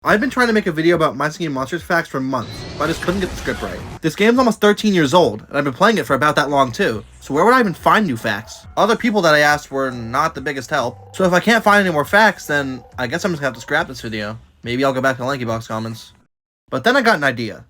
I've been trying to make a video about My Singing Monsters facts for months, but I just couldn't get the script right. This game's almost 13 years old, and I've been playing it for about that long too, so where would I even find new facts? Other people that I asked were not the biggest help, so if I can't find any more facts, then I guess I'm just gonna have to scrap this video. Maybe I'll go back to LankyBox comments. But then I got an idea.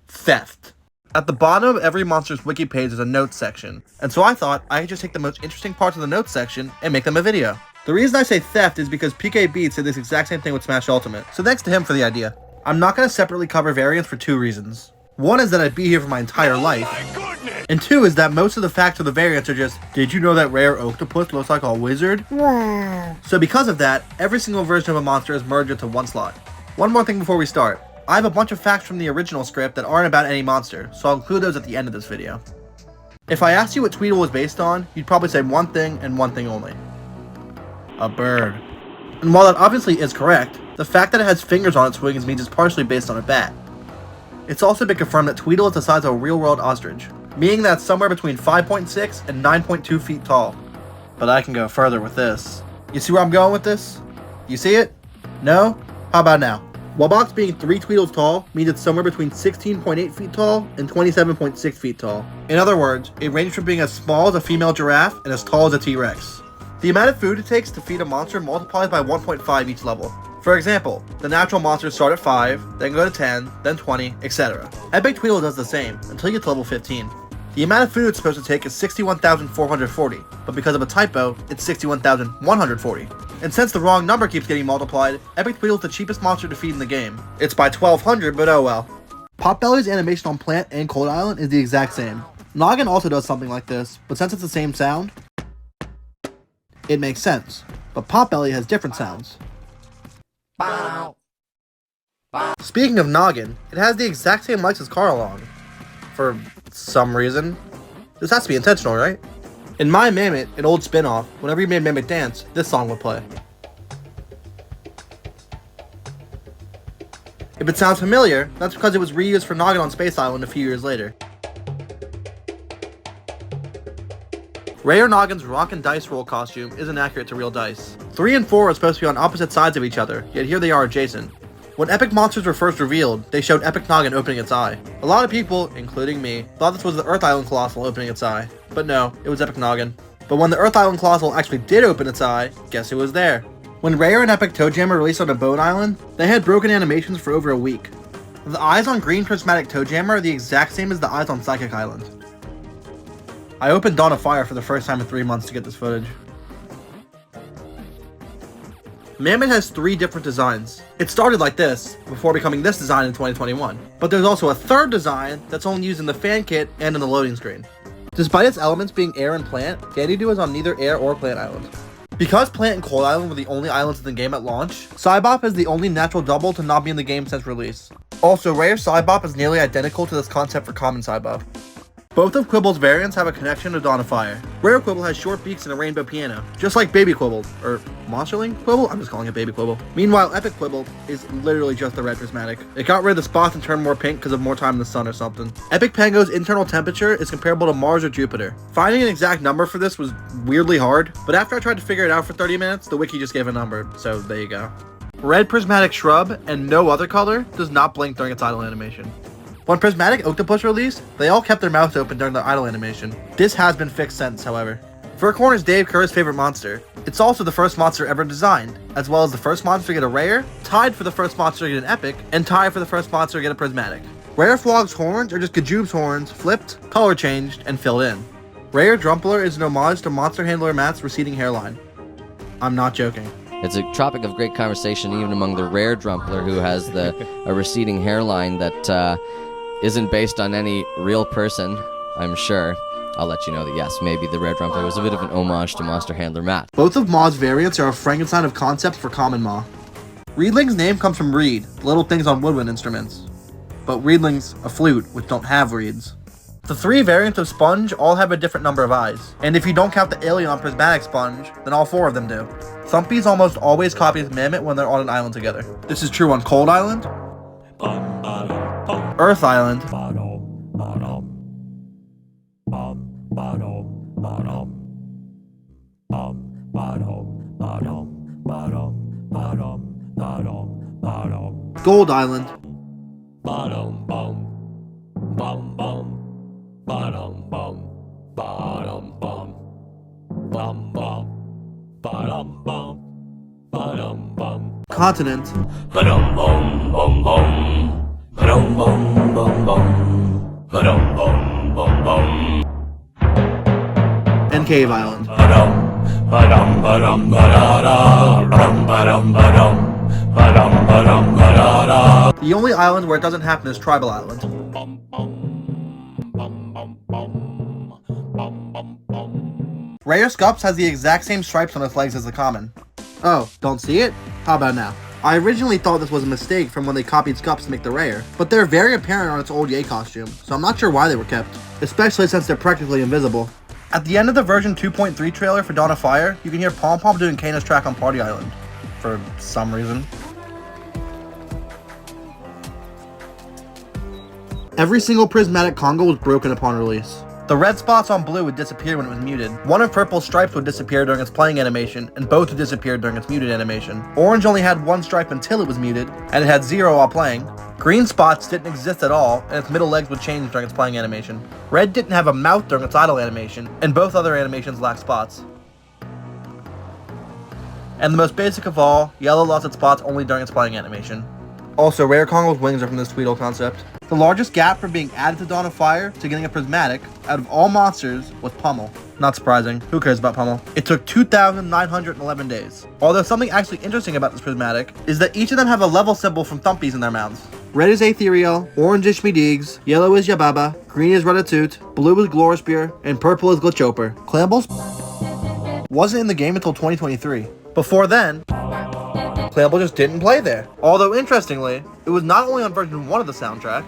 Theft. At the bottom of every monster's wiki page is a notes section, and so I thought I could just take the most interesting parts of the notes section and make them a video. The reason I say theft is because PK Beats did this exact same thing with Smash Ultimate, so thanks to him for the idea. I'm not going to separately cover variants for two reasons. One is that I'd be here for my entire life, and two is that most of the facts of the variants are just, did you know that rare octopus looks like a wizard? So because of that, every single version of a monster is merged into one slot. One more thing before we start. I have a bunch of facts from the original script that aren't about any monster, so I'll include those at the end of this video. If I asked you what Tweedle was based on, you'd probably say one thing and one thing only. A bird. And while that obviously is correct, the fact that it has fingers on its wings means it's partially based on a bat. It's also been confirmed that Tweedle is the size of a real-world ostrich, meaning that it's somewhere between 5.6 and 9.2 feet tall. But I can go further with this. You see where I'm going with this? You see it? No? How about now? Woahhh being 3 Tweedles tall means it's somewhere between 16.8 feet tall and 27.6 feet tall. In other words, it ranges from being as small as a female giraffe and as tall as a T-Rex. The amount of food it takes to feed a monster multiplies by 1.5 each level. For example, the natural monsters start at 5, then go to 10, then 20, etc. Epic Tweedle does the same, until you get to level 15. The amount of food it's supposed to take is 61,440, but because of a typo, it's 61,140. And since the wrong number keeps getting multiplied, Epic Tweedle is the cheapest monster to feed in the game. It's by 1,200, but oh well. Potbelly's animation on Plant and Cold Island is the exact same. Noggin also does something like this, but since it's the same sound, it makes sense, but Potbelly has different sounds. Bow. Speaking of Noggin, it has the exact same mics as Carlong. For some reason. This has to be intentional, right? In My Mammoth, an old spin-off, whenever you made Mammoth dance, this song would play. If it sounds familiar, that's because it was reused for Noggin on Space Island a few years later. Rare Noggin's rock and dice roll costume isn't accurate to real dice. 3 and 4 are supposed to be on opposite sides of each other, yet here they are adjacent. When Epic Monsters were first revealed, they showed Epic Noggin opening its eye. A lot of people, including me, thought this was the Earth Island Colossal opening its eye. But no, it was Epic Noggin. But when the Earth Island Colossal actually did open its eye, guess who was there? When Rare and Epic Toadjammer released on a Bone Island, they had broken animations for over a week. The eyes on Green Prismatic Toadjammer are the exact same as the eyes on Psychic Island. I opened Dawn of Fire for the first time in 3 months to get this footage. Mammoth has 3 different designs. It started like this, before becoming this design in 2021. But there's also a third design that's only used in the fan kit and in the loading screen. Despite its elements being air and plant, Dandy-Doo is on neither air or plant island. Because Plant and Cold Island were the only islands in the game at launch, Cybop is the only natural double to not be in the game since release. Also, Rare Cybop is nearly identical to this concept for Common Cybop. Both of Quibble's variants have a connection to Dawn of Fire. Rare Quibble has short beaks and a rainbow piano, just like Baby Quibble, or Monsterling Quibble? I'm just calling it Baby Quibble. Meanwhile, Epic Quibble is literally just the red prismatic. It got rid of the spots and turned more pink because of more time in the sun or something. Epic Pango's internal temperature is comparable to Mars or Jupiter. Finding an exact number for this was weirdly hard, but after I tried to figure it out for 30 minutes, the wiki just gave a number, so there you go. Red prismatic shrub, and no other color, does not blink during its idle animation. When Prismatic Octopus released, they all kept their mouths open during their idle animation. This has been fixed since, however. Fur Corn is Dave Kerr's favorite monster. It's also the first monster ever designed, as well as the first monster to get a Rare, tied for the first monster to get an Epic, and tied for the first monster to get a Prismatic. Rare Flog's horns are just Gajoob's horns, flipped, color changed, and filled in. Rare Drumpler is an homage to Monster Handler Matt's receding hairline. I'm not joking. It's a topic of great conversation even among the Rare Drumpler, who has a receding hairline that isn't based on any real person, I'm sure. I'll let you know that yes, maybe the Rare Drumpler was a bit of an homage to Monster Handler Matt. Both of Maw's variants are a Frankenstein of concepts for Common Maw. Reedling's name comes from reed, little things on woodwind instruments. But Reedling's a flute, which don't have reeds. The 3 variants of Sponge all have a different number of eyes, and if you don't count the alien on Prismatic Sponge, then all 4 of them do. Thumpy's almost always copies Mammoth when they're on an island together. This is true on Cold Island, Earth Island, Gold Island. Ba-dum bum. Bum bum. Ba-dum bum. Ba-dum bum. Bum bum. Ba-dum bum. Ba-dum bum. Continent. Ba-dum bum bum bum. Ba-dum bum bum bum. Ba-dum bum bum bum. And Cave Island. Ba-dum. Ba-dum ba-dum ba-da-da. Ba-dum ba-dum ba-dum. Ba-dum ba-dum ba-da-da. The only island where it doesn't happen is Tribal Island. Bum bum. Bum bum bum. Bum bum bum. Rare Scups has the exact same stripes on its legs as the common. Oh, don't see it? How about now? I originally thought this was a mistake from when they copied Scups to make the rare, but they're very apparent on its old Yay costume, so I'm not sure why they were kept, especially since they're practically invisible. At the end of the version 2.3 trailer for Dawn of Fire, you can hear Pom Pom doing Kana's track on Party Island. For some reason. Every single prismatic Congo was broken upon release. The red spots on blue would disappear when it was muted. One of purple's stripes would disappear during its playing animation, and both would disappear during its muted animation. Orange only had one stripe until it was muted, and it had zero while playing. Green spots didn't exist at all, and its middle legs would change during its playing animation. Red didn't have a mouth during its idle animation, and both other animations lacked spots. And the most basic of all, yellow lost its spots only during its playing animation. Also, Rare Congo's wings are from this Tweedle concept. The largest gap from being added to Dawn of Fire to getting a prismatic, out of all monsters, was Pummel. Not surprising, who cares about Pummel? It took 2,911 days. Although something actually interesting about this prismatic is that each of them have a level symbol from Thumpies in their mouths. Red is Aetherial, orange is Schmedeegs, yellow is Yababa, green is Ratatouille, blue is Glorisphere, and purple is Glitchoper. Clambles wasn't in the game until 2023. Before then, Clamble just didn't play there. Although interestingly, it was not only on version 1 of the soundtrack,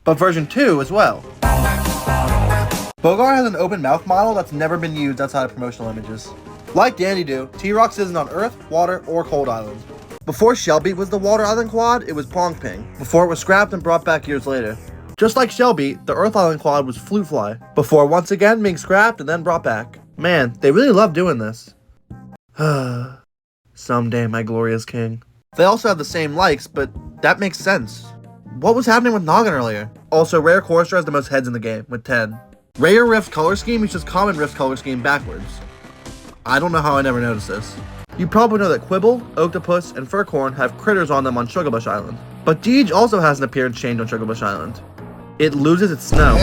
but version 2 as well. Bogar has an open mouth model that's never been used outside of promotional images. Like Dandy Do, T-Rox isn't on Earth, Water, or Cold Island. Before Shellbeat was the Water Island quad, it was Pongping, before it was scrapped and brought back years later. Just like Shellbeat, the Earth Island quad was Flute Fly, before once again being scrapped and then brought back. Man, they really love doing this. Someday, my glorious king. They also have the same likes, but that makes sense. What was happening with Noggin earlier? Also, Rare Corsair has the most heads in the game, with 10. Rare Rift color scheme uses common Rift color scheme backwards. I don't know how I never noticed this. You probably know that Quibble, Octopus, and Furcorn have critters on them on Sugarbush Island. But Deej also has an appearance change on Sugarbush Island. It loses its snow.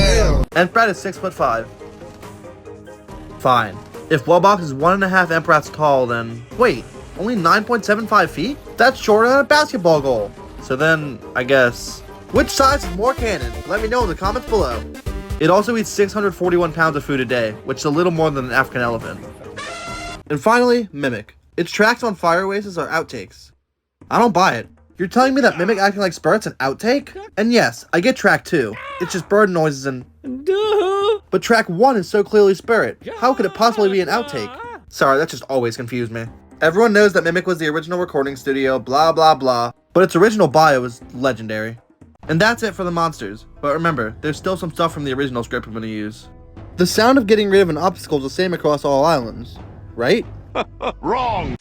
And Fred is 6'5". Fine. If Wellbox is 1.5 Emperats tall, then... Wait, only 9.75 feet? That's shorter than a basketball goal. So then, I guess... Which size is more canon? Let me know in the comments below. It also eats 641 pounds of food a day, which is a little more than an African elephant. And finally, Mimic. Its tracks on Fire Oasis are outtakes. I don't buy it. You're telling me that Mimic acting like Spurt's an outtake? And yes, I get track 2. It's just bird noises and... Duh. But track 1 is so clearly Spirit. How could it possibly be an outtake? Sorry, that just always confused me. Everyone knows that Mimic was the original recording studio, blah blah blah. But its original bio is legendary. And that's it for the monsters. But remember, there's still some stuff from the original script I'm going to use. The sound of getting rid of an obstacle is the same across all islands, right? Wrong.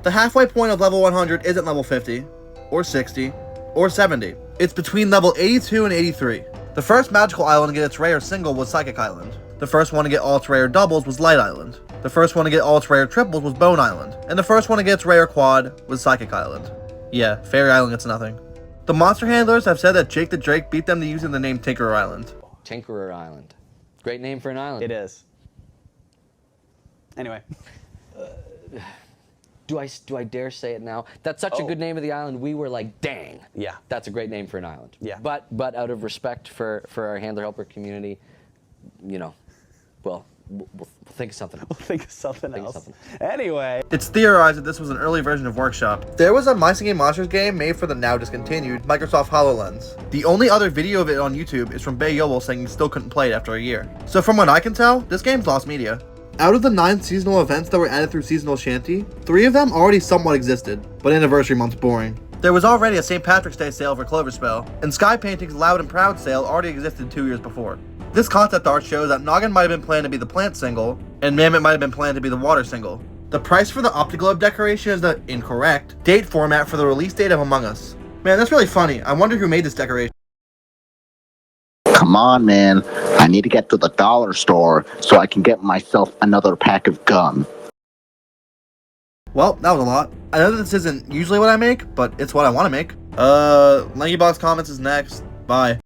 The halfway point of level 100 isn't level 50, or 60, or 70. It's between level 82 and 83. The first magical island to get its rare single was Psychic Island. The first one to get all its rare doubles was Light Island. The first one to get all its rare triples was Bone Island. And the first one to get its rare quad was Psychic Island. Yeah, Fairy Island gets nothing. The monster handlers have said that Jake the Drake beat them to using the name Tinkerer Island. Tinkerer Island. Great name for an island. It is. Anyway. Do I dare say it now? That's such a good name of the island. We were like, dang. Yeah. That's a great name for an island. Yeah. But out of respect for our handler helper community, you know, we'll think of something else. We'll think of something Think of else. something. Anyway. It's theorized that this was an early version of Workshop. There was a My Singing Monsters game made for the now discontinued Microsoft HoloLens. The only other video of it on YouTube is from Bay Yowell saying he still couldn't play it after a year. So from what I can tell, this game's lost media. Out of the 9 seasonal events that were added through Seasonal Shanty, 3 of them already somewhat existed, but Anniversary Month's boring. There was already a St. Patrick's Day sale for Cloverspell, and Sky Painting's Loud and Proud sale already existed 2 years before. This concept art shows that Noggin might have been planned to be the plant single, and Mammoth might have been planned to be the water single. The price for the Optiglobe decoration is the incorrect date format for the release date of Among Us. Man, that's really funny. I wonder who made this decoration. Come on, man. I need to get to the dollar store so I can get myself another pack of gum. Well, that was a lot. I know that this isn't usually what I make, but it's what I want to make. Lankybox Comments is next. Bye.